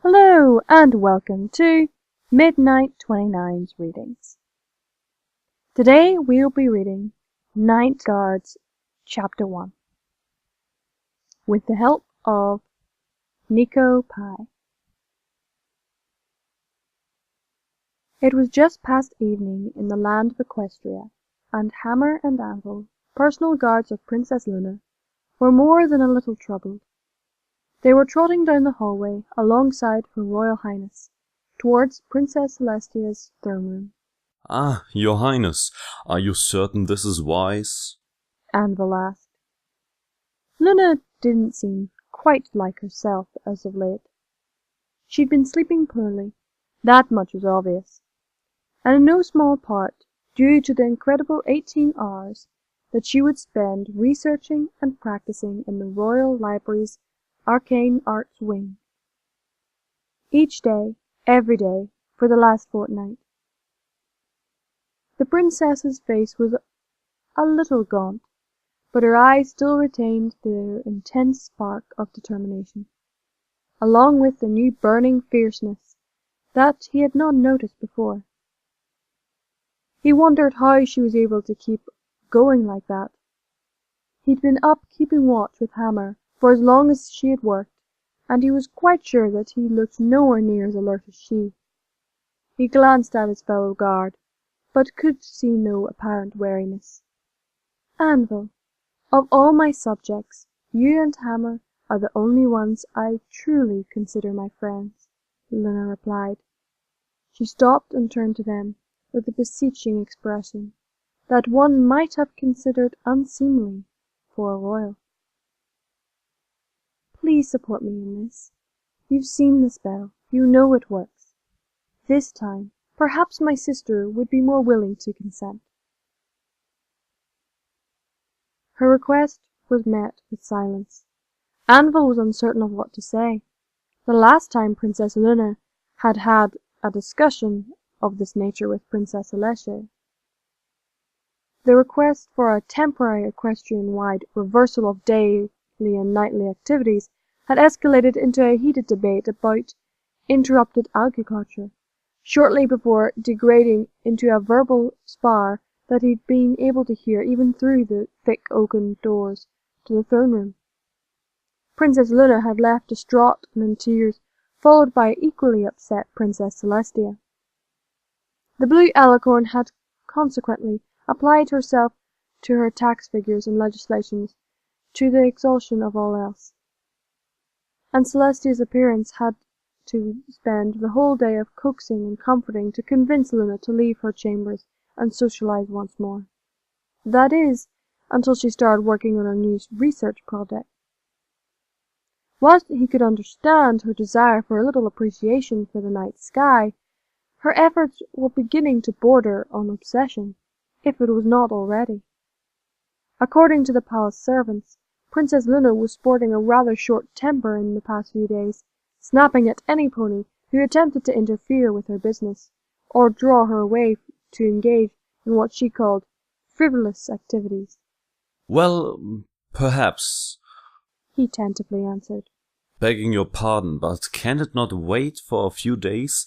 Hello and welcome to Midnight 29's readings. Today we'll be reading Night Guards Chapter 1 with the help of Neko Pie. It was just past evening in the land of Equestria, and Hammer and Anvil, personal guards of Princess Luna, were more than a little troubled. They were trotting down the hallway alongside Her Royal Highness, towards Princess Celestia's throne room. Ah, Your Highness, are you certain this is wise? Anvil asked. Luna didn't seem quite like herself as of late. She'd been sleeping poorly, that much was obvious, and in no small part due to the incredible 18 hours that she would spend researching and practicing in the Royal Library's Arcane Arts Wing. Each day, every day, for the last fortnight. The princess's face was a little gaunt, but her eyes still retained their intense spark of determination, along with the new burning fierceness that he had not noticed before. He wondered how she was able to keep going like that. He'd been up keeping watch with Hammer for as long as she had worked, and he was quite sure that he looked nowhere near as alert as she. He glanced at his fellow guard, but could see no apparent weariness. Anvil, of all my subjects, you and Hammer are the only ones I truly consider my friends, Luna replied. She stopped and turned to them with a beseeching expression that one might have considered unseemly for a royal. Please support me in this. You've seen the spell. You know it works. This time, perhaps my sister would be more willing to consent. Her request was met with silence. Anvil was uncertain of what to say. The last time Princess Luna had had a discussion of this nature with Princess Celestia, the request for a temporary equestrian-wide reversal of daily and nightly activities had escalated into a heated debate about interrupted agriculture, shortly before degrading into a verbal spar that he'd been able to hear even through the thick oaken doors to the throne room. Princess Luna had left distraught and in tears, followed by equally upset Princess Celestia. The Blue Alicorn had consequently applied herself to her tax figures and legislations to the exhaustion of all else, and Celestia's appearance had to spend the whole day of coaxing and comforting to convince Luna to leave her chambers and socialize once more. That is, until she started working on her new research project. Whilst he could understand her desire for a little appreciation for the night sky, her efforts were beginning to border on obsession, if it was not already. According to the palace servants, Princess Luna was sporting a rather short temper in the past few days, snapping at any pony who attempted to interfere with her business, or draw her away to engage in what she called frivolous activities. Well, perhaps. He tentatively answered. Begging your pardon, but can it not wait for a few days?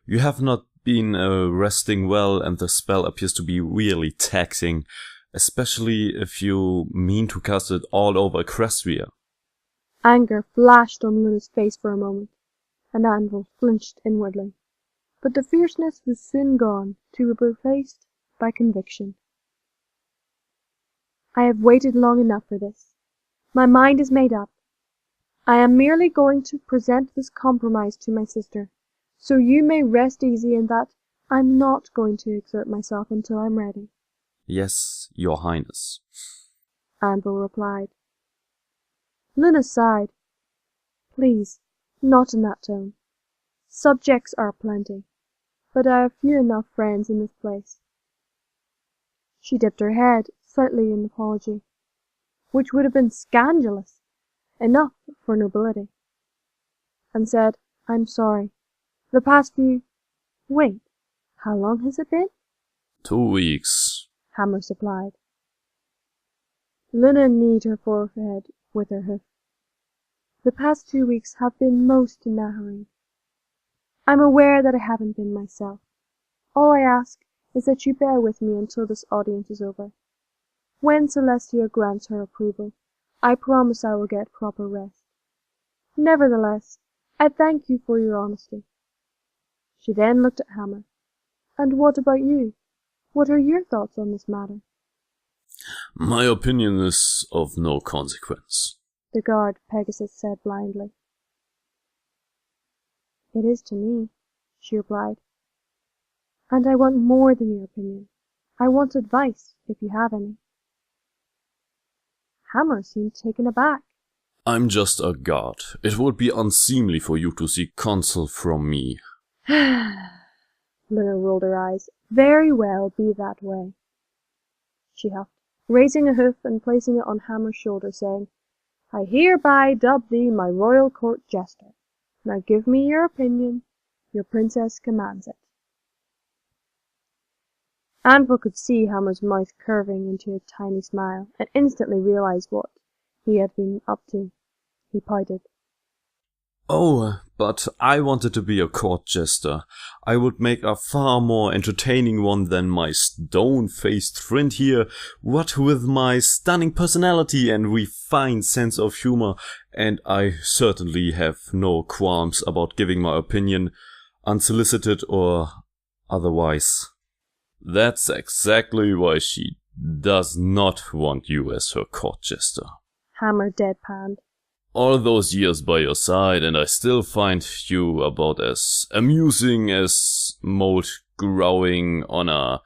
You have not been resting well, and the spell appears to be really taxing, especially if you mean to cast it all over Equestria. Anger flashed on Luna's face for a moment, and Anvil flinched inwardly, but the fierceness was soon gone to be replaced by conviction. I have waited long enough for this. My mind is made up. I am merely going to present this compromise to my sister, so you may rest easy in that I'm not going to exert myself until I'm ready. Yes, Your Highness, Anvil replied. Luna sighed. Please, not in that tone. Subjects are plenty, but I have few enough friends in this place. She dipped her head slightly in apology, which would have been scandalous enough for nobility, and said, I'm sorry. The past few... Wait, how long has it been? 2 weeks, Hammer supplied. Luna kneed her forehead with her hoof. The past 2 weeks have been most narrowing. I'm aware that I haven't been myself. All I ask is that you bear with me until this audience is over. When Celestia grants her approval, I promise I will get proper rest. Nevertheless, I thank you for your honesty." She then looked at Hammer. "And what about you? What are your thoughts on this matter?" My opinion is of no consequence, the guard Pegasus said blindly. "It is to me," she replied. "And I want more than your opinion. I want advice, if you have any." Hammer seemed taken aback. I'm just a god. It would be unseemly for you to seek counsel from me. Luna rolled her eyes. "Very well, be that way," she huffed, raising a hoof and placing it on Hammer's shoulder, saying, "I hereby dub thee my royal court jester. Now give me your opinion. Your princess commands it." Anvil could see Hammer's mouth curving into a tiny smile, and instantly realized what he had been up to. He pouted. Oh, but I wanted to be a court jester. I would make a far more entertaining one than my stone-faced friend here, what with my stunning personality and refined sense of humor, and I certainly have no qualms about giving my opinion, unsolicited or otherwise. That's exactly why she does not want you as her court jester. Hammer deadpanned. All those years by your side, and I still find you about as amusing as mold growing on a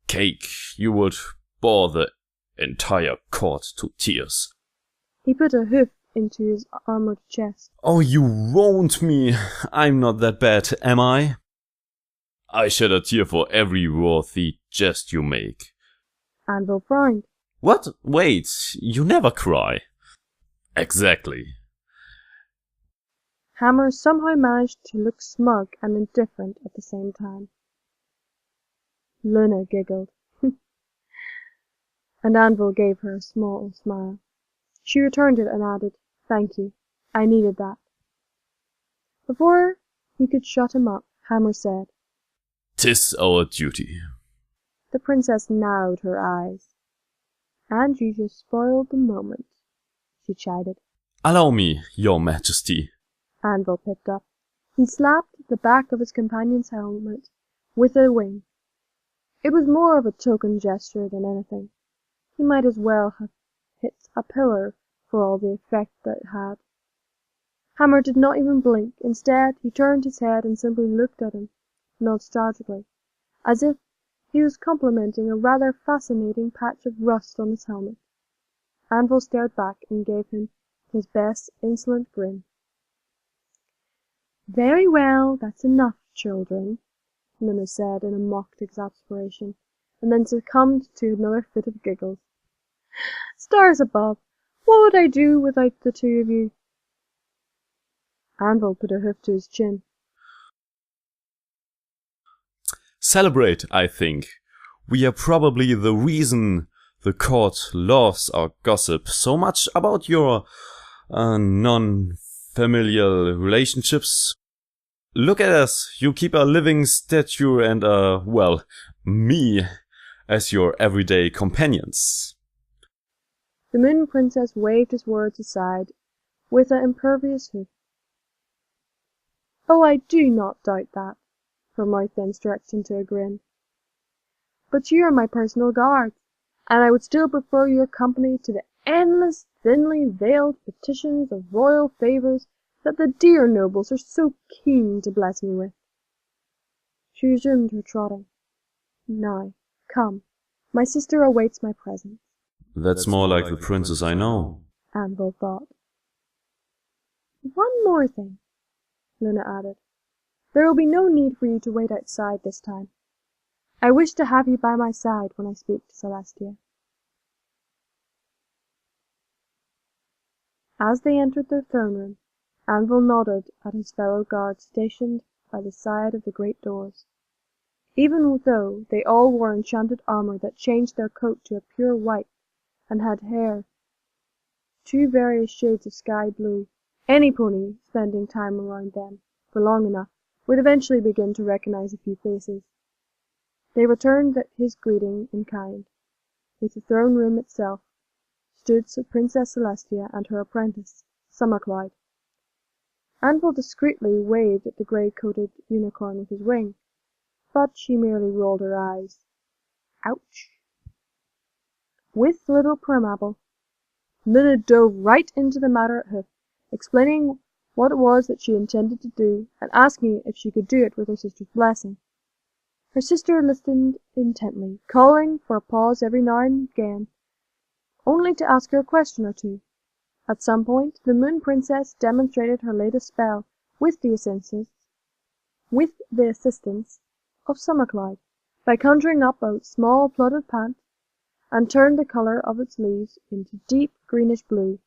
cake. You would bore the entire court to tears. He put a hoof into his armored chest. Oh, you won't me. I'm not that bad, am I? I shed a tear for every worthy jest you make. Anvil frowned. What? Wait, you never cry. Exactly. Hammer somehow managed to look smug and indifferent at the same time. Luna giggled. And Anvil gave her a small smile. She returned it and added, "Thank you. I needed that." Before he could shut him up, Hammer said, "'Tis our duty." The princess narrowed her eyes. "And you just spoiled the moment," she chided. "Allow me, your majesty." Anvil picked up. He slapped the back of his companion's helmet with a wing. It was more of a token gesture than anything. He might as well have hit a pillar for all the effect that it had. Hammer did not even blink. Instead, he turned his head and simply looked at him, nostalgically, as if he was complimenting a rather fascinating patch of rust on his helmet. Anvil stared back and gave him his best insolent grin. "Very well, that's enough, children," Luna said in a mock exasperation, and then succumbed to another fit of giggles. "Stars above, what would I do without the two of you?" Anvil put a hoof to his chin. Celebrate, I think. We are probably the reason the court loves our gossip so much about your non-familial relationships. Look at us, you keep a living statue and me as your everyday companions. The Moon Princess waved his words aside with an impervious hoof. "Oh, I do not doubt that." Her mouth then stretched into a grin. "But you are my personal guards, and I would still prefer your company to the endless, thinly veiled petitions of royal favors that the dear nobles are so keen to bless me with." She resumed her trotting. "Now, come, my sister awaits my presence." That's more like the princess I know, Anvil thought. "One more thing," Luna added. "There will be no need for you to wait outside this time. I wish to have you by my side when I speak to Celestia." As they entered their throne room, Anvil nodded at his fellow guards stationed by the side of the great doors. Even though they all wore enchanted armor that changed their coat to a pure white and had hair two various shades of sky blue, any pony spending time around them for long enough would eventually begin to recognize a few faces. They returned his greeting in kind. With the throne room itself stood Princess Celestia and her apprentice, Summerclyde. Anvil discreetly waved at the grey-coated unicorn with his wing, but she merely rolled her eyes. Ouch! With little Primabel, Luna dove right into the matter at hoof, explaining what it was that she intended to do, and asking if she could do it with her sister's blessing. Her sister listened intently, calling for a pause every now and again, only to ask her a question or two. At some point, the Moon Princess demonstrated her latest spell with the assistance of Summerclyde, by conjuring up a small plotted plant, and turned the colour of its leaves into deep greenish blue.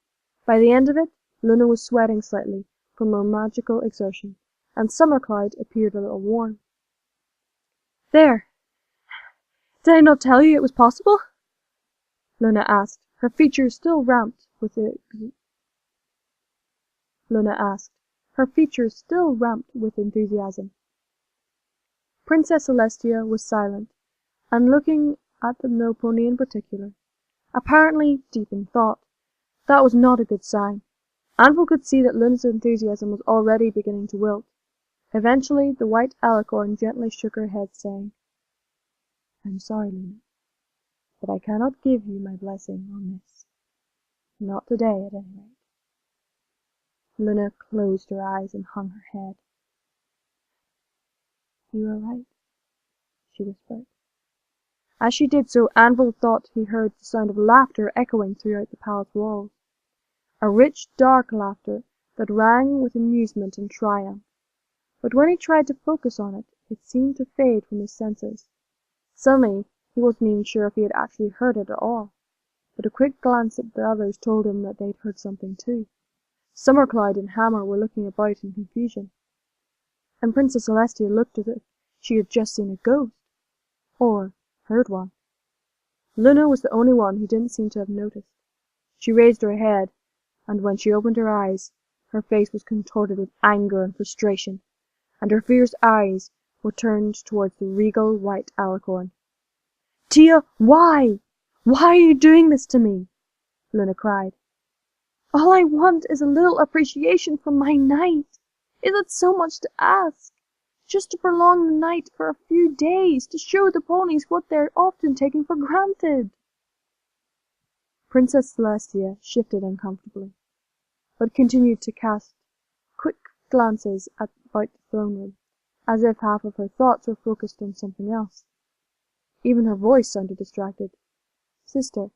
By the end of it, Luna was sweating slightly from her magical exertion, and Summerclyde appeared a little warm. "There! Did I not tell you it was possible?" Luna asked, her features still ramped with enthusiasm. Princess Celestia was silent, and looking at no pony in particular, apparently deep in thought. That was not a good sign. Anvil could see that Luna's enthusiasm was already beginning to wilt. Eventually the white alicorn gently shook her head, saying, "I'm sorry, Luna, but I cannot give you my blessing on this. Not today, at any rate." Luna closed her eyes and hung her head. "You are right," she whispered. As she did so, Anvil thought he heard the sound of laughter echoing throughout the palace walls. A rich, dark laughter that rang with amusement and triumph. But when he tried to focus on it, it seemed to fade from his senses. Suddenly, he wasn't even sure if he had actually heard it at all. But a quick glance at the others told him that they'd heard something too. Summerclyde and Hammer were looking about in confusion, and Princess Celestia looked as if she had just seen a ghost, or heard one. Luna was the only one who didn't seem to have noticed. She raised her head, and when she opened her eyes, her face was contorted with anger and frustration, and her fierce eyes were turned towards the regal white alicorn. "Tia, why? Why are you doing this to me?" Luna cried. "All I want is a little appreciation for my night. Is it so much to ask? Just to prolong the night for a few days, to show the ponies what they're often taking for granted." Princess Celestia shifted uncomfortably, but continued to cast quick glances about the throne room, as if half of her thoughts were focused on something else. Even her voice sounded distracted. "Sister,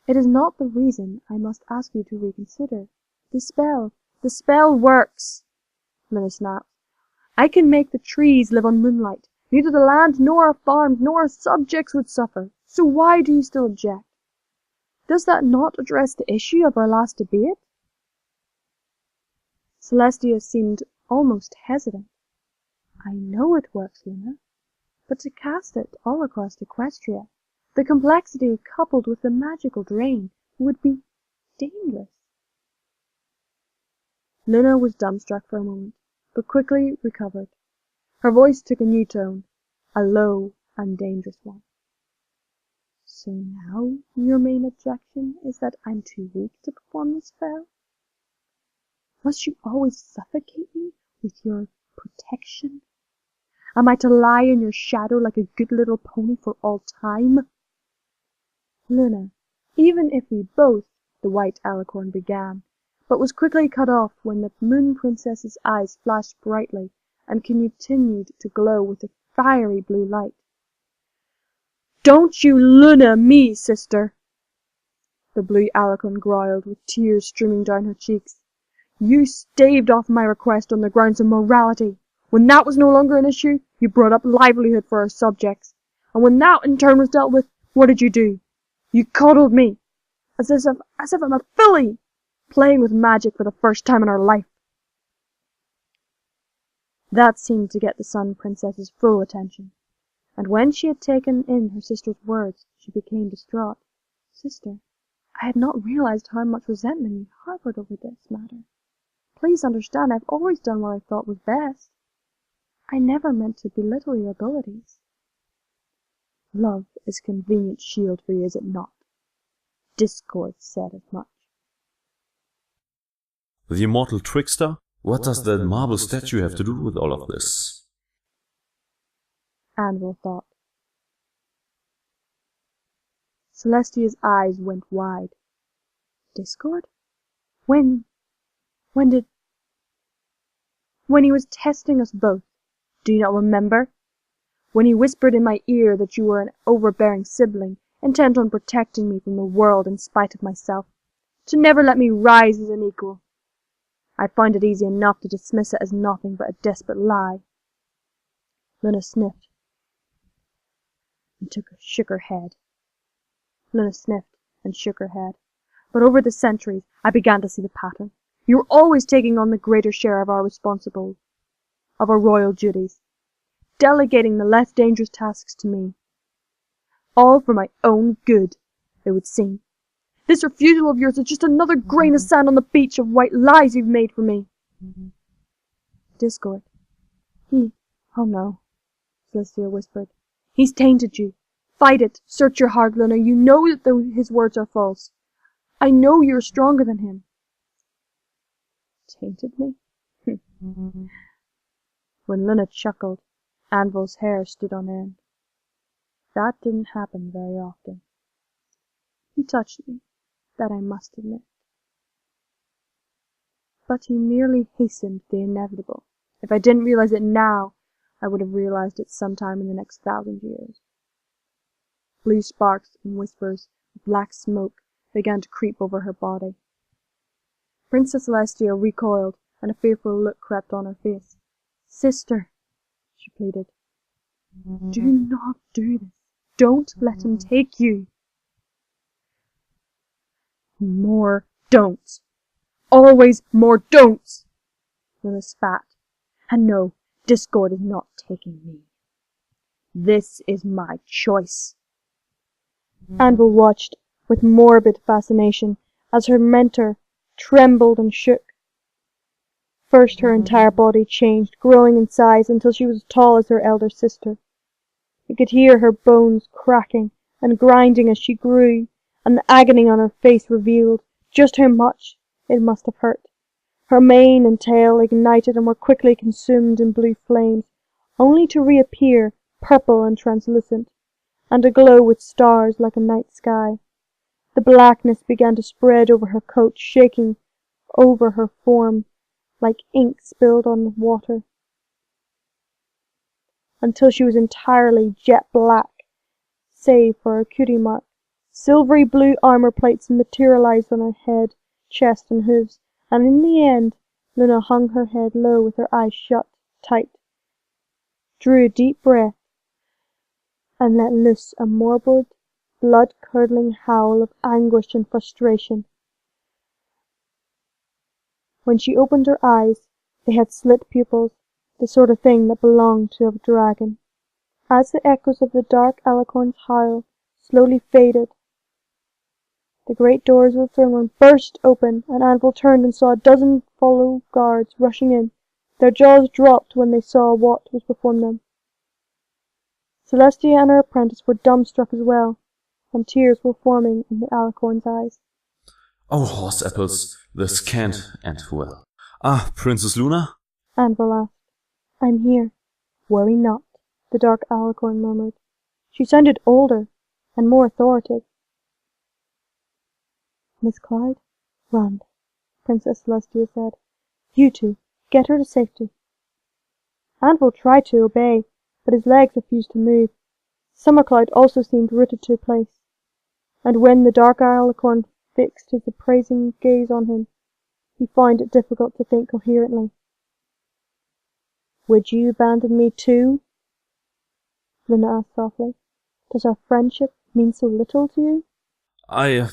it is not the reason I must ask you to reconsider. The spell works!" Luna snapped. "I can make the trees live on moonlight. Neither the land nor our farms nor our subjects would suffer. So why do you still object? Does that not address the issue of our last debate?" Celestia seemed almost hesitant. "I know it works, Luna, but to cast it all across Equestria, the complexity coupled with the magical drain, would be dangerous." Luna was dumbstruck for a moment, but quickly recovered. Her voice took a new tone, a low and dangerous one. "So now your main objection is that I'm too weak to perform the spell? Must you always suffocate me with your protection? Am I to lie in your shadow like a good little pony for all time?" "Luna, even if we both," the white alicorn began, but was quickly cut off when the Moon Princess's eyes flashed brightly and continued to glow with a fiery blue light. "Don't you Luna me, sister!" the blue alicorn growled, with tears streaming down her cheeks. "You staved off my request on the grounds of morality. When that was no longer an issue, you brought up livelihood for our subjects. And when that in turn was dealt with, what did you do? You coddled me, as if I'm a filly, playing with magic for the first time in her life." That seemed to get the Sun Princess's full attention, and when she had taken in her sister's words, she became distraught. "Sister, I had not realized how much resentment you harbored over this matter. Please understand I've always done what I thought was best." I never meant to belittle your abilities. Love is a convenient shield for you, is it not? Discord said as much. The immortal trickster? What does that marble statue have to do with all of this? Anvil thought. Celestia's eyes went wide. Discord? When did... When he was testing us both. Do you not remember? When he whispered in my ear that you were an overbearing sibling, intent on protecting me from the world in spite of myself, to never let me rise as an equal. I find it easy enough to dismiss it as nothing but a desperate lie. Luna sniffed and shook her head. Luna sniffed and shook her head. But over the centuries, I began to see the pattern. You were always taking on the greater share of our royal duties, delegating the less dangerous tasks to me. All for my own good, it would seem. This refusal of yours is just another grain of sand on the beach of white lies you've made for me. Discord. Oh no, Celestia whispered. He's tainted you. Fight it. Search your heart, Luna. You know that his words are false. I know you're stronger than him. Tainted me? When Luna chuckled, Anvil's hair stood on end. That didn't happen very often. He touched me, that I must admit. But he merely hastened the inevitable. If I didn't realize it now, I would have realized it sometime in the next 1,000 years. Blue sparks and whispers of black smoke began to creep over her body. Princess Celestia recoiled, and a fearful look crept on her face. Sister, she pleaded, do not do this. Don't let him take you. More don'ts. Always more don'ts. Luna spat. And no, Discord is not taking me. This is my choice. Anvil watched with morbid fascination as her mentor trembled and shook. First her entire body changed, growing in size until she was as tall as her elder sister. He could hear her bones cracking and grinding as she grew, and the agony on her face revealed just how much it must have hurt. Her mane and tail ignited and were quickly consumed in blue flames, only to reappear purple and translucent, and aglow with stars like a night sky. The blackness began to spread over her coat, shaking over her form like ink spilled on water, until she was entirely jet black, save for a cutie mark. Silvery blue armor plates materialized on her head, chest, and hooves, and in the end, Luna hung her head low with her eyes shut tight, drew a deep breath, and let loose a morbid, blood-curdling howl of anguish and frustration. When she opened her eyes, they had slit pupils, the sort of thing that belonged to a dragon. As the echoes of the dark alicorn's howl slowly faded, the great doors of the throne room burst open, and Anvil turned and saw a dozen fellow guards rushing in. Their jaws dropped when they saw what was before them. Celestia and her apprentice were dumbstruck as well, and tears were forming in the alicorn's eyes. Oh, horse apples, this can't end well. Ah, Princess Luna? Anvil asked. I'm here. Worry not, the dark alicorn murmured. She sounded older and more authoritative. Miss Clyde, run, Princess Celestia said. You two, get her to safety. Anvil tried to obey, but his legs refused to move. Summercloud also seemed rooted to place, and when the dark alicorn fixed his appraising gaze on him, he found it difficult to think coherently. Would you abandon me too? Luna asked softly. Does our friendship mean so little to you? I...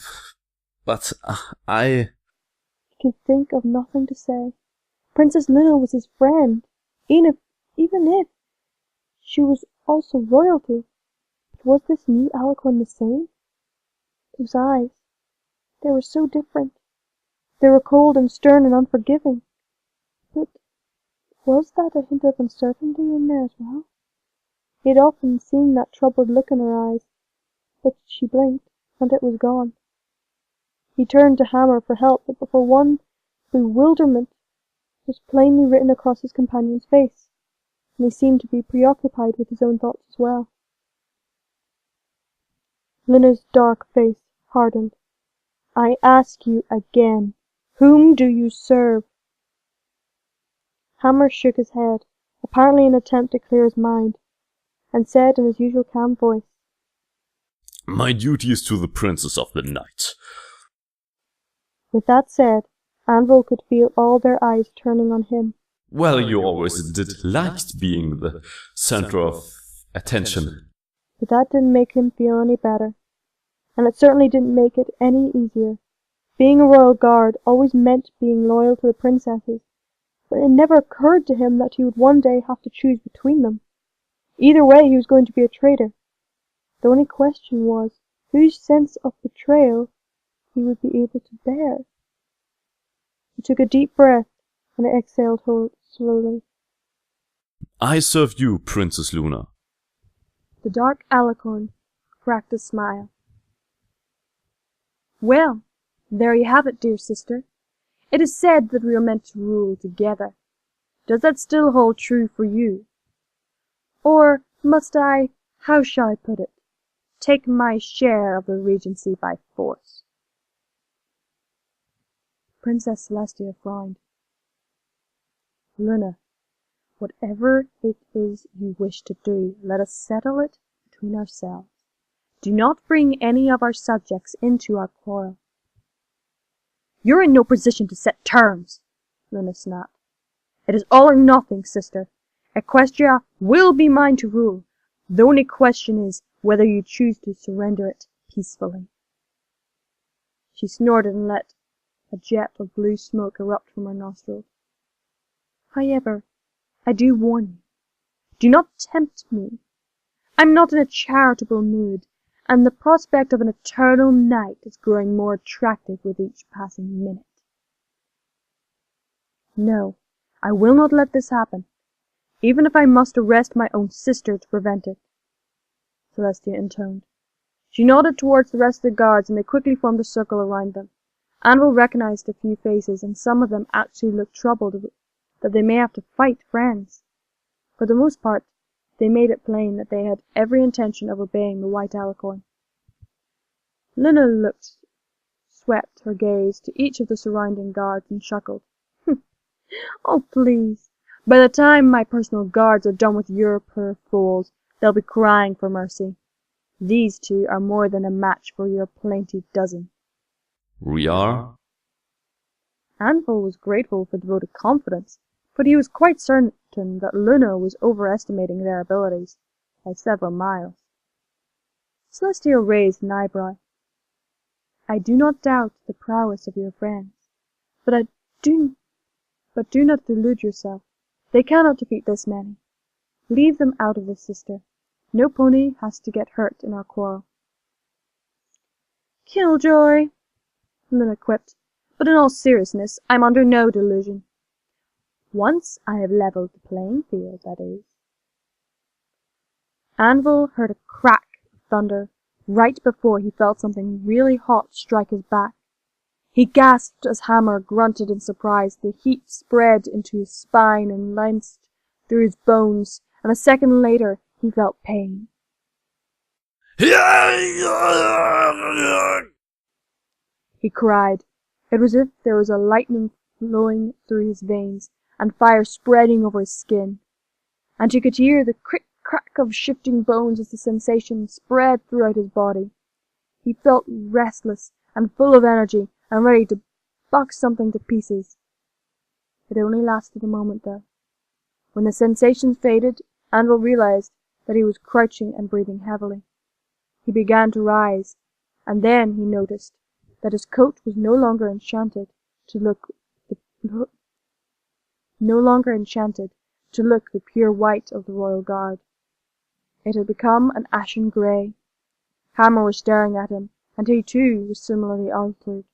He could think of nothing to say. Princess Luna was his friend, even if she was also royalty. But was this new alicorn the same? Those eyes, they were so different. They were cold and stern and unforgiving. But Was that a hint of uncertainty in there as well? He had often seen that troubled look in her eyes, but she blinked, and it was gone. He turned to Hammer for help, but for one bewilderment was plainly written across his companion's face, and he seemed to be preoccupied with his own thoughts as well. Luna's dark face hardened. "I ask you again, whom do you serve?" Hammer shook his head, apparently in an attempt to clear his mind, and said in his usual calm voice, "My duty is to the Princess of the Night." With that said, Anvil could feel all their eyes turning on him. Well, you always did liked being the center of attention. But that didn't make him feel any better, and it certainly didn't make it any easier. Being a royal guard always meant being loyal to the princesses, but it never occurred to him that he would one day have to choose between them. Either way, he was going to be a traitor. The only question was whose sense of betrayal he would be able to bear. He took a deep breath and exhaled slowly. "I serve you, Princess Luna." The dark alicorn cracked a smile. "Well, there you have it, dear sister. It is said that we are meant to rule together. Does that still hold true for you? Or must I, how shall I put it, take my share of the regency by force?" Princess Celestia frowned. "Luna, whatever it is you wish to do, let us settle it between ourselves. Do not bring any of our subjects into our quarrel." "You're in no position to set terms," Luna snapped. "It is all or nothing, sister. Equestria will be mine to rule. The only question is whether you choose to surrender it peacefully." She snorted and let a jet of blue smoke erupt from her nostrils. "However, I do warn you, do not tempt me. I'm not in a charitable mood, and the prospect of an eternal night is growing more attractive with each passing minute. No, I will not let this happen, even if I must arrest my own sister to prevent it," Celestia intoned. She nodded towards the rest of the guards, and they quickly formed a circle around them. Anvil recognized a few faces, and some of them actually looked troubled that they may have to fight friends. For the most part, they made it plain that they had every intention of obeying the white alicorn. Luna swept her gaze to each of the surrounding guards and chuckled. "Oh, please, by the time my personal guards are done with your poor fools, they'll be crying for mercy. These two are more than a match for your plenty dozen." "We are?" Anvil was grateful for the vote of confidence, but he was quite certain that Luna was overestimating their abilities by several miles. Celestia raised an eyebrow. "I do not doubt the prowess of your friends, but do not delude yourself. They cannot defeat this many. Leave them out of this, sister. No pony has to get hurt in our quarrel." "Killjoy," Luna quipped, "but in all seriousness, I'm under no delusion. Once I have leveled the playing field, that is." Anvil heard a crack of thunder right before he felt something really hot strike his back. He gasped as Hammer grunted in surprise. The heat spread into his spine and lanced through his bones, and a second later he felt pain. He cried. It was as if there was a lightning flowing through his veins and fire spreading over his skin, and he could hear the crick-crack of shifting bones as the sensation spread throughout his body. He felt restless and full of energy and ready to box something to pieces. It only lasted a moment, though. When the sensation faded, Anvil realized that he was crouching and breathing heavily. He began to rise, and then he noticed that his coat was no longer enchanted to look the pure white of the royal guard. It had become an ashen grey. Hammer was staring at him, and he too was similarly altered.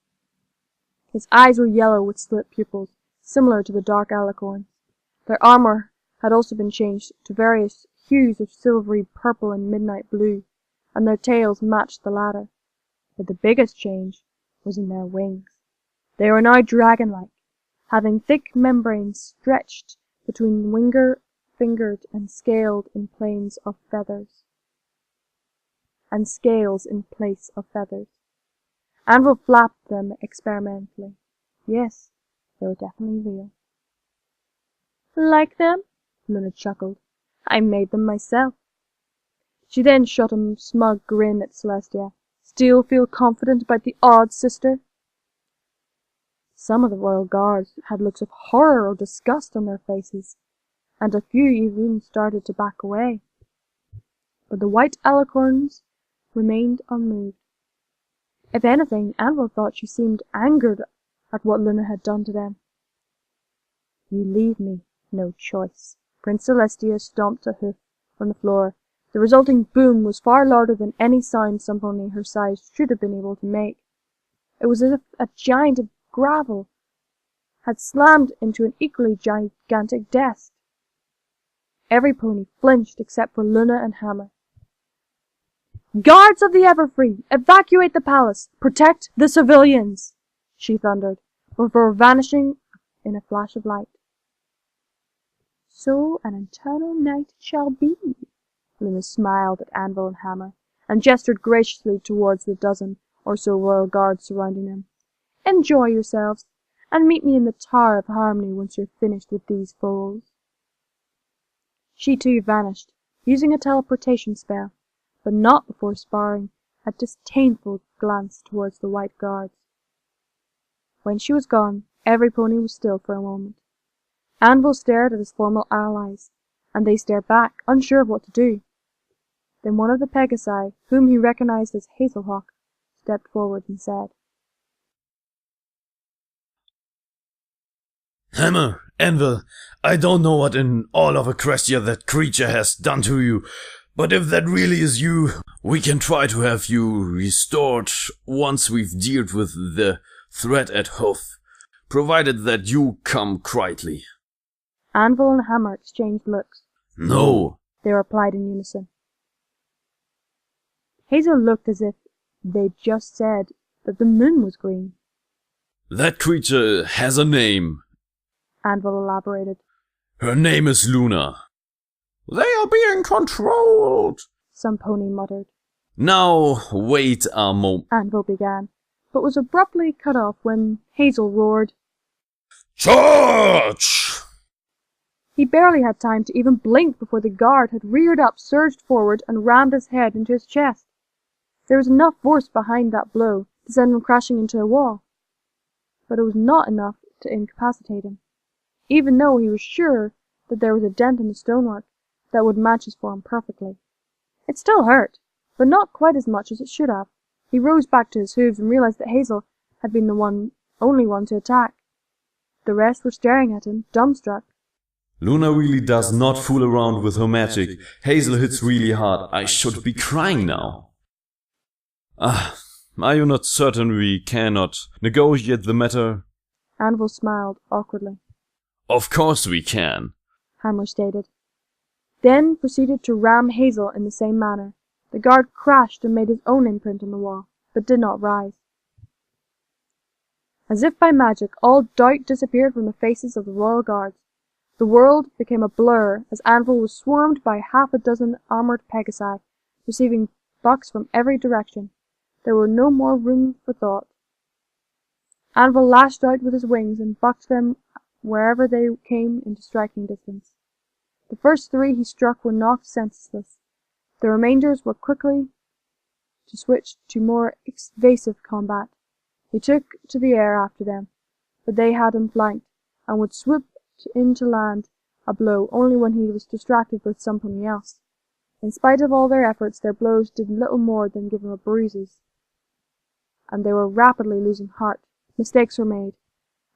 His eyes were yellow with slit pupils, similar to the dark alicorn, Their armour had also been changed to various hues of silvery purple and midnight blue, and their tails matched the latter. But the biggest change was in their wings. They were now dragon-like, having thick membranes stretched between fingered and scaled in planes of feathers. And scales in place of feathers. Anvil flapped them experimentally. Yes, they were definitely real. Like them? Luna chuckled. I made them myself. She then shot a smug grin at Celestia. Still feel confident about the odds, sister? Some of the royal guards had looks of horror or disgust on their faces, and a few even started to back away. But the white alicorns remained unmoved. If anything, Anvil thought she seemed angered at what Luna had done to them. You leave me no choice. Prince Celestia stomped a hoof on the floor. The resulting boom was far louder than any sound somebody her size should have been able to make. It was as if a giant of gravel had slammed into an equally gigantic desk. Every pony flinched except for Luna and Hammer. Guards of the Everfree, evacuate the palace! Protect the civilians! She thundered, before vanishing in a flash of light. So an eternal night it shall be. Luna smiled at Anvil and Hammer, and gestured graciously towards the dozen or so royal guards surrounding them. Enjoy yourselves, and meet me in the Tower of Harmony once you're finished with these foals. She too vanished, using a teleportation spell, but not before sparring a disdainful glance towards the white guards. When she was gone, every pony was still for a moment. Anvil stared at his former allies, and they stared back, unsure of what to do. Then one of the Pegasi, whom he recognized as Hazelhawk, stepped forward and said, Hammer, Anvil, I don't know what in all of Equestria that creature has done to you, but if that really is you, we can try to have you restored once we've dealt with the threat at Hoth, provided that you come quietly. Anvil and Hammer exchanged looks. No, they replied in unison. Hazel looked as if they'd just said that the moon was green. That creature has a name, Anvil elaborated. Her name is Luna. They are being controlled, some pony muttered. Now wait a moment, Anvil began, but was abruptly cut off when Hazel roared, Charge! He barely had time to even blink before the guard had reared up, surged forward, and rammed his head into his chest. There was enough force behind that blow to send him crashing into a wall, but it was not enough to incapacitate him, even though he was sure that there was a dent in the stonework that would match his form perfectly. It still hurt, but not quite as much as it should have. He rose back to his hooves and realized that Hazel had been the only one to attack. The rest were staring at him, dumbstruck. Luna really does not fool around with her magic. Hazel hits really hard. I should be crying now. Are you not certain we cannot negotiate the matter? Anvil smiled awkwardly. Of course we can, Hammer stated. Then proceeded to ram Hazel in the same manner. The guard crashed and made his own imprint on the wall, but did not rise. As if by magic, all doubt disappeared from the faces of the royal guards. The world became a blur as Anvil was swarmed by half a dozen armoured Pegasi, receiving bucks from every direction. There were no more room for thought. Anvil lashed out with his wings and bucked them wherever they came into striking distance. The first three he struck were knocked senseless. The remainders were quickly to switch to more evasive combat. He took to the air after them, but they had him flanked, and would swoop in to land a blow only when he was distracted with something else. In spite of all their efforts, their blows did little more than give him bruises, and they were rapidly losing heart. Mistakes were made,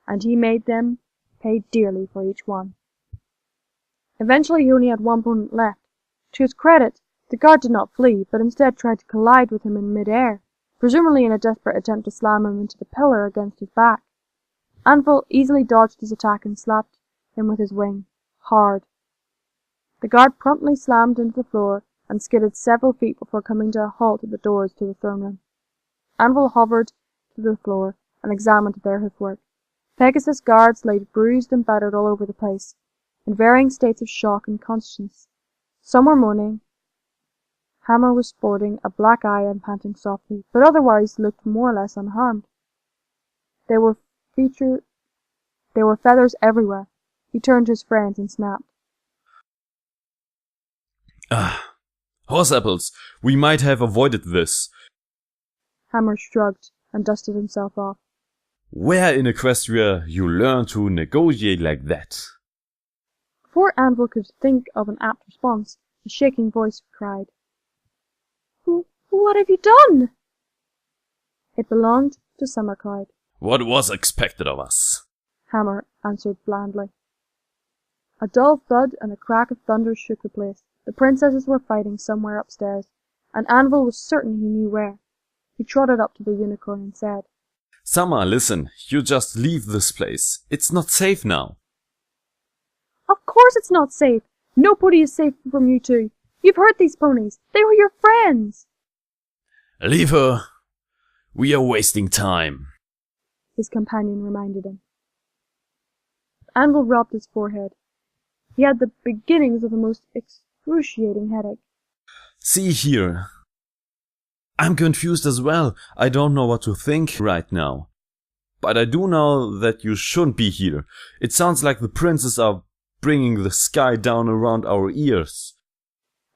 and he made them pay dearly for each one. Eventually he only had one opponent left. To his credit, the guard did not flee, but instead tried to collide with him in mid-air, presumably in a desperate attempt to slam him into the pillar against his back. Anvil easily dodged his attack and slapped him with his wing, hard. The guard promptly slammed into the floor and skidded several feet before coming to a halt at the doors to the throne room. Anvil hovered to the floor and examined their hoofwork. Pegasus guards lay bruised and battered all over the place, in varying states of shock and consciousness. Some were moaning. Hammer was sporting a black eye and panting softly, but otherwise looked more or less unharmed. There were feathers everywhere. He turned to his friends and snapped. Horse apples! We might have avoided this. Hammer shrugged and dusted himself off. Where in Equestria you learn to negotiate like that? Before Anvil could think of an apt response, a shaking voice cried, "What have you done?" It belonged to Summercloud. What was expected of us? Hammer answered blandly. A dull thud and a crack of thunder shook the place. The princesses were fighting somewhere upstairs, and Anvil was certain he knew where. He trotted up to the unicorn and said, Summer, listen, you just leave this place. It's not safe now. Of course it's not safe. Nobody is safe from you two. You've hurt these ponies. They were your friends. Leave her. We are wasting time, his companion reminded him. Anvil rubbed his forehead. He had the beginnings of the most excruciating headache. See here. I'm confused as well. I don't know what to think right now. But I do know that you shouldn't be here. It sounds like the princes are bringing the sky down around our ears.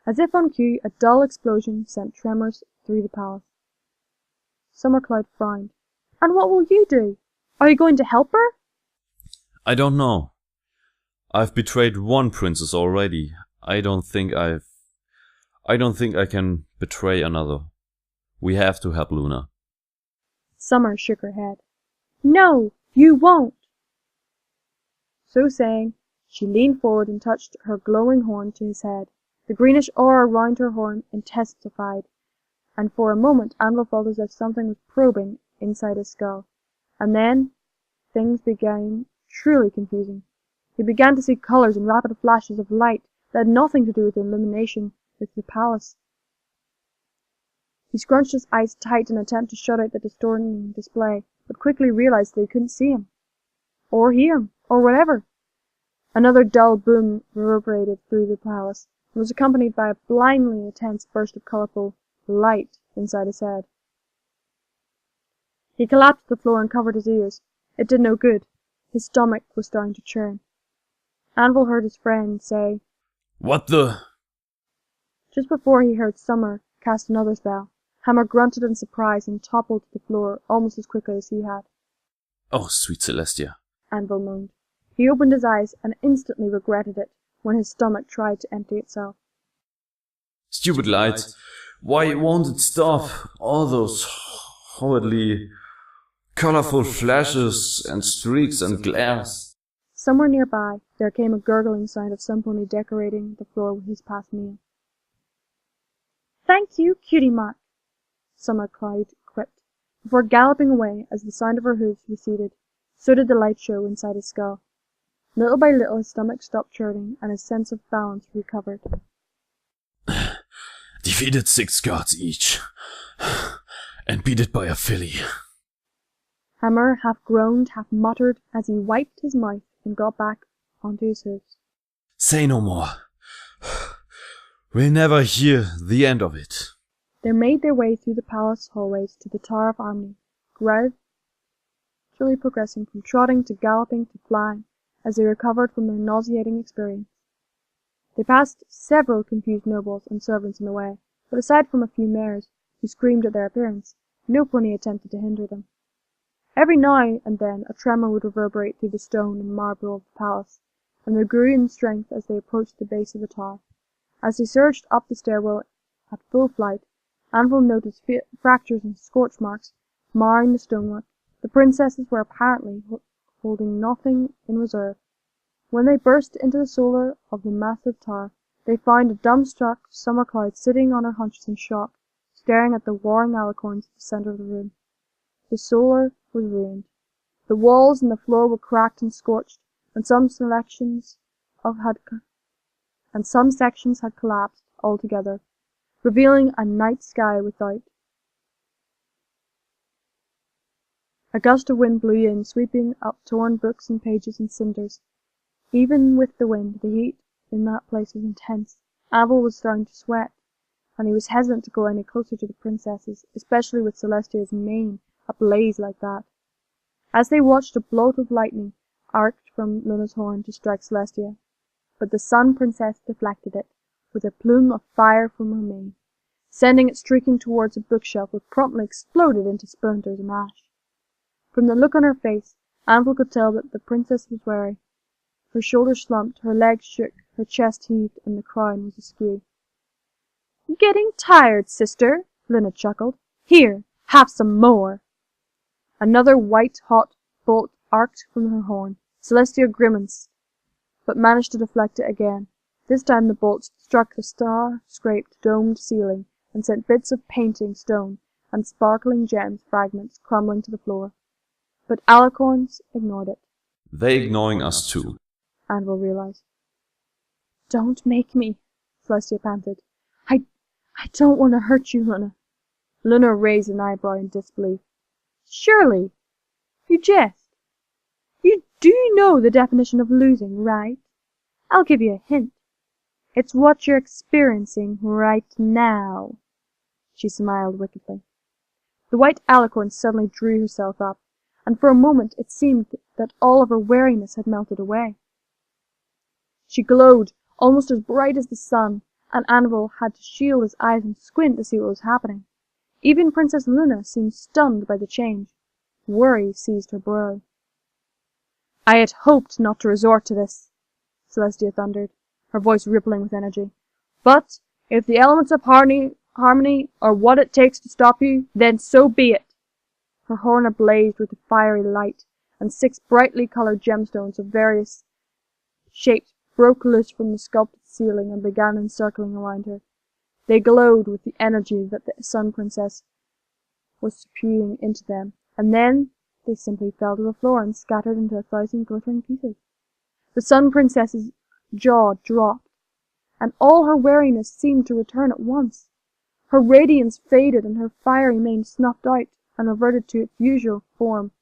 As if on cue, a dull explosion sent tremors through the palace. Summercloud frowned. And what will you do? Are you going to help her? I don't know. I've betrayed one princess already. I don't think I can betray another. We have to help Luna. Summer shook her head. No, you won't. So saying, she leaned forward and touched her glowing horn to his head. The greenish aura round her horn intensified, and for a moment Anvil felt as if something was probing inside his skull. And then things began truly confusing. He began to see colors and rapid flashes of light that had nothing to do with the illumination with the palace. He scrunched his eyes tight in an attempt to shut out the distorting display, but quickly realized that he couldn't see him, or hear him, or whatever. Another dull boom reverberated through the palace, and was accompanied by a blindly intense burst of colorful light inside his head. He collapsed to the floor and covered his ears. It did no good. His stomach was starting to churn. Anvil heard his friend say, What the? Just before he heard Summer cast another spell, Hammer grunted in surprise and toppled to the floor almost as quickly as he had. Oh, sweet Celestia, Anvil moaned. He opened his eyes and instantly regretted it when his stomach tried to empty itself. Stupid light. Why won't it stop? All those horridly colorful flashes and streaks and glares. Somewhere nearby, there came a gurgling sound of some pony decorating the floor with his past meal. Thank you, Cutie Mark, Summercloud quipped, before galloping away as the sound of her hooves receded. So did the light show inside his skull. Little by little his stomach stopped churning and his sense of balance recovered. Defeated 6 guards each, and beat it by a filly. Hammer half groaned, half muttered as he wiped his mouth and got back onto his hooves. Say no more. We'll never hear the end of it. They made their way through the palace hallways to the Tower of Harmony, gradually progressing from trotting to galloping to flying as they recovered from their nauseating experience. They passed several confused nobles and servants in the way, but aside from a few mares who screamed at their appearance, no pony attempted to hinder them. Every now and then a tremor would reverberate through the stone and marble of the palace, and they grew in strength as they approached the base of the tower. As they surged up the stairwell at full flight, Anvil noticed fractures and scorch marks marring the stonework. The princesses were apparently holding nothing in reserve. When they burst into the solar of the massive tower, they found a dumbstruck Summercloud sitting on her haunches in shock, staring at the warring alicorns at the center of the room. The solar was ruined. The walls and the floor were cracked and scorched, and some selections and some sections had collapsed altogether, revealing a night sky without. A gust of wind blew in, sweeping up torn books and pages and cinders. Even with the wind, the heat in that place was intense. Abel was starting to sweat, and he was hesitant to go any closer to the princesses, especially with Celestia's mane ablaze like that. As they watched, a bolt of lightning arced from Luna's horn to strike Celestia, but the Sun Princess deflected it with a plume of fire from her mane, sending it streaking towards a bookshelf which promptly exploded into splinters and ash. From the look on her face, Anvil could tell that the princess was wary. Her shoulders slumped, her legs shook, her chest heaved, and the crown was askew. "Getting tired, sister?" Luna chuckled. "Here, have some more." Another white-hot bolt arced from her horn. Celestia grimaced, but managed to deflect it again. This time the bolt struck the star-scraped domed ceiling and sent bits of painting stone and sparkling gems fragments crumbling to the floor. But alicorns ignored it. They ignoring us too, Anvil realized. "Don't make me," Celestia panted. I don't want to hurt you, Luna." Luna raised an eyebrow in disbelief. "Surely, you jest. You do know the definition of losing, right? I'll give you a hint. It's what you're experiencing right now." She smiled wickedly. The white alicorn suddenly drew herself up, and for a moment it seemed that all of her wariness had melted away. She glowed, almost as bright as the sun, and Anvil had to shield his eyes and squint to see what was happening. Even Princess Luna seemed stunned by the change. Worry seized her brow. "I had hoped not to resort to this," Celestia thundered, her voice rippling with energy. "But if the elements of harmony are what it takes to stop you, then so be it." Her horn ablazed with a fiery light, and 6 brightly colored gemstones of various shapes broke loose from the sculpted ceiling and began encircling around her. They glowed with the energy that the Sun Princess was spewing into them, and then they simply fell to the floor and scattered into 1,000 glittering pieces. The Sun Princess's jaw dropped, and all her wariness seemed to return at once. Her radiance faded and her fiery mane snuffed out and reverted to its usual form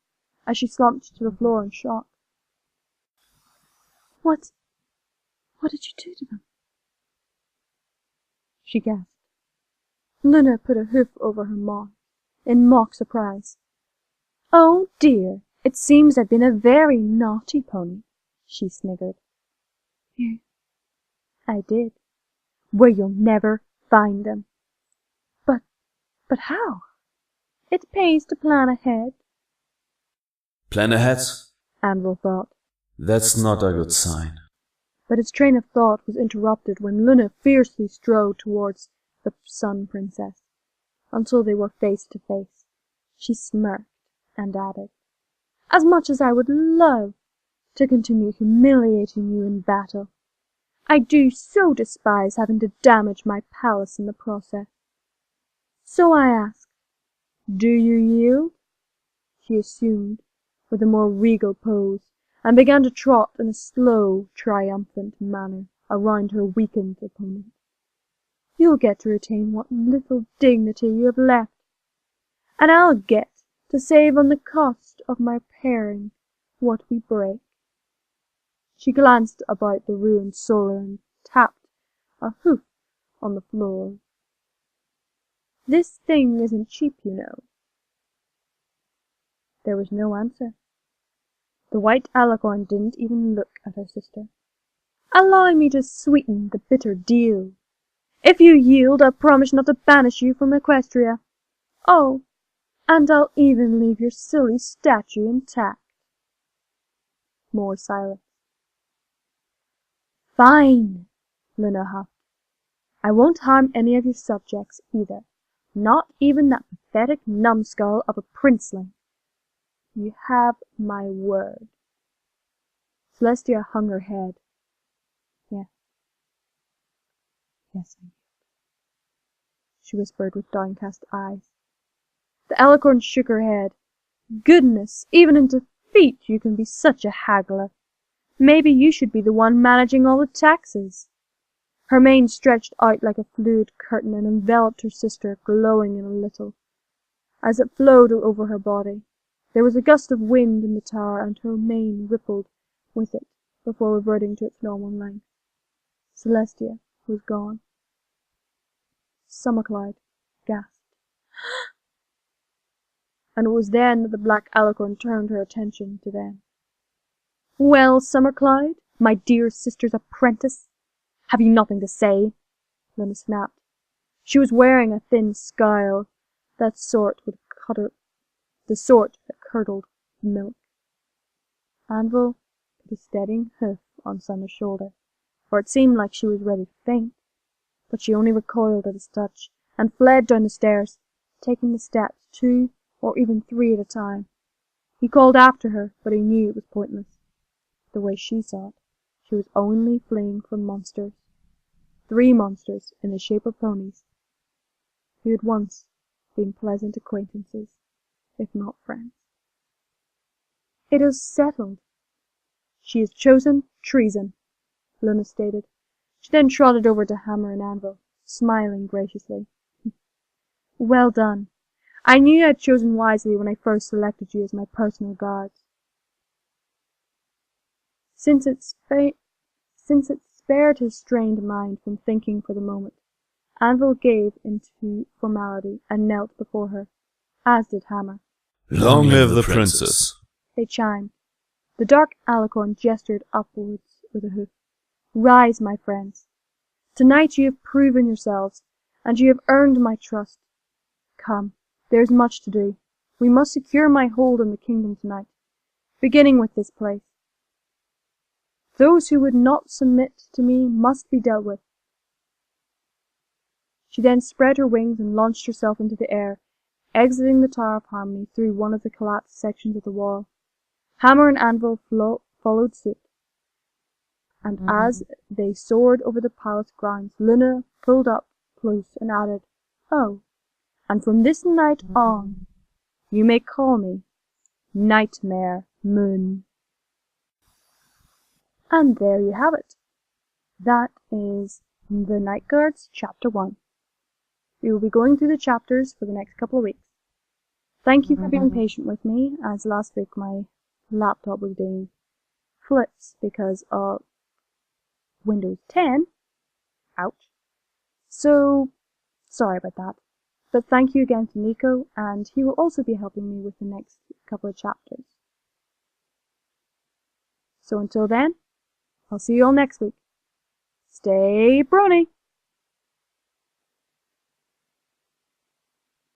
as she slumped to the floor in shock. What did you do to them?" she gasped. Luna put a hoof over her mouth in mock surprise. "Oh dear, it seems I've been a very naughty pony," she sniggered. "I did. Where you'll never find them." But how? It pays to plan ahead." Plan ahead? Anvil thought. That's not a good sign. But his train of thought was interrupted when Luna fiercely strode towards the Sun Princess, until they were face to face. She smirked and added, "As much as I would love to continue humiliating you in battle, I do so despise having to damage my palace in the process. So I ask, do you yield?" She assumed, with a more regal pose, and began to trot in a slow, triumphant manner around her weakened opponent. "You'll get to retain what little dignity you have left, and I'll get to save on the cost of my repairing what we break." She glanced about the ruined solar and tapped a hoof on the floor. "This thing isn't cheap, you know." There was no answer. The white alicorn didn't even look at her sister. "Allow me to sweeten the bitter deal. If you yield, I'll promise not to banish you from Equestria. Oh, and I'll even leave your silly statue intact." More silence. "Fine," Luna huffed. "I won't harm any of your subjects, either. Not even that pathetic numbskull of a princeling. You have my word." Celestia hung her head. Yes, I yield," she whispered with downcast eyes. The alicorn shook her head. "Goodness, even in defeat you can be such a haggler. Maybe you should be the one managing all the taxes." Her mane stretched out like a fluid curtain and enveloped her sister, glowing in a little, as it flowed over her body. There was a gust of wind in the tower, and her mane rippled with it before reverting to its normal length. Celestia was gone. Summercloud gasped. And it was then that the black alicorn turned her attention to them. "Well, Summercloud, my dear sister's apprentice, have you nothing to say?" Luna snapped. She was wearing a thin scowl, the sort that curdled milk. Anvil put a steadying hoof on Summer's shoulder, for it seemed like she was ready to faint, but she only recoiled at his touch, and fled down the stairs, taking the steps 2 or even 3 at a time. He called after her, but he knew it was pointless. The way she saw it, she was only fleeing from monsters. 3 monsters in the shape of ponies, who had once been pleasant acquaintances, if not friends. "It is settled. She has chosen treason," Luna stated. She then trotted over to Hammer and Anvil, smiling graciously. "Well done. I knew I had chosen wisely when I first selected you as my personal guards." Since it spared his strained mind from thinking for the moment, Anvil gave into formality and knelt before her, as did Hammer. "Long live the princess!" They chimed. The dark alicorn gestured upwards with a hoof. "Rise, my friends. Tonight you have proven yourselves, and you have earned my trust. Come, there is much to do. We must secure my hold on the kingdom tonight, beginning with this place. Those who would not submit to me must be dealt with." She then spread her wings and launched herself into the air, exiting the Tower of Harmony through one of the collapsed sections of the wall. Hammer and Anvil followed suit, and as they soared over the palace grounds, Luna pulled up close and added, "Oh, and from this night on, you may call me Nightmare Moon." And there you have it. That is The Night Guards, Chapter 1. We will be going through the chapters for the next couple of weeks. Thank you for being patient with me, as last week my laptop was doing flips because of Windows 10. Ouch. So, sorry about that. But thank you again to Neko, and he will also be helping me with the next couple of chapters. So until then, I'll see you all next week. Stay brony!